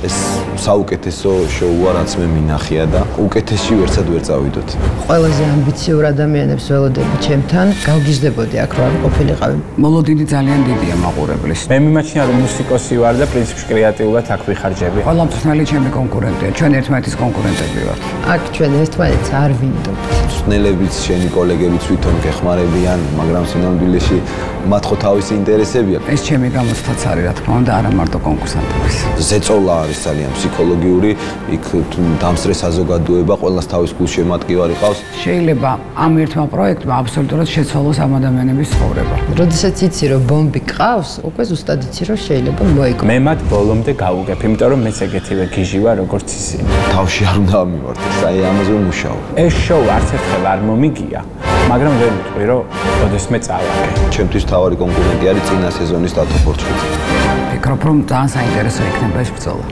ეს საუკეთესო შოუა, რაც მე მინახია და უკეთესში ვერცად ვერ წავიდოთ. ყველაზე ამბიციურ ადამიანებს ველოდები ჩემთან, გავგიზდებოდი აქ რომ ყოფილიყავი. მოლოდინი ძალიან დიდია მაყურებლის. მე მიმაჩნია რომ მუსიკოსი ვარ და პრინციპში კრეატიულად აქ ვიხარჯები. ყველა მწვრთნელი ჩემი კონკურენტია, ჩვენ ერთმანეთის კონკურენტები ვართ. აქ ჩვენ ერთმანეთს არ ვინდობთ. მწვრთნელებიც, შენი კოლეგებიც თვითონ გეხმარებიან, მაგრამ სინამდვილეში მათ ხო თავისი ინტერესებია. ეს ჩემი გამოცდაც არის, რა თქმა უნდა, არა მარტო კონკურსანტების. ზეწოლა არის ძალიან ფსიქოლოგიური, იქ დამსწრე საზოგადოება, ყველას თავის გულში შემატკივარი ყავს. შეიძლება ამ ერთმა პროექტმა აბსოლუტურად შეცვალოს ამ ადამიანების ცხოვრება. როდესაც იცი რომ ბომბი ყავს, უკვე ზუსტად იცი რომ შეიძლება მოიგო. მე მათ ბოლომდე გავუგებ, იმიტომ რომ მეც ეგეთივე გიჟი ვარ, როგორც ისინი. თავში არ უნდა ამივარდეს, აი ამაზე ვმუშაობ. ეს შოუ არც ერთხელ არ მომიგია, მაგრამ ვერ ვიტყვი, რომ ოდესმე წავაგე. ჩემთვის თავარი კონკურენტი არის წინა სეზონის დათო ფორჩხიძე. ფიქრობ, რომ ძალიან საინტერესო იქნება ეს ბრძოლა.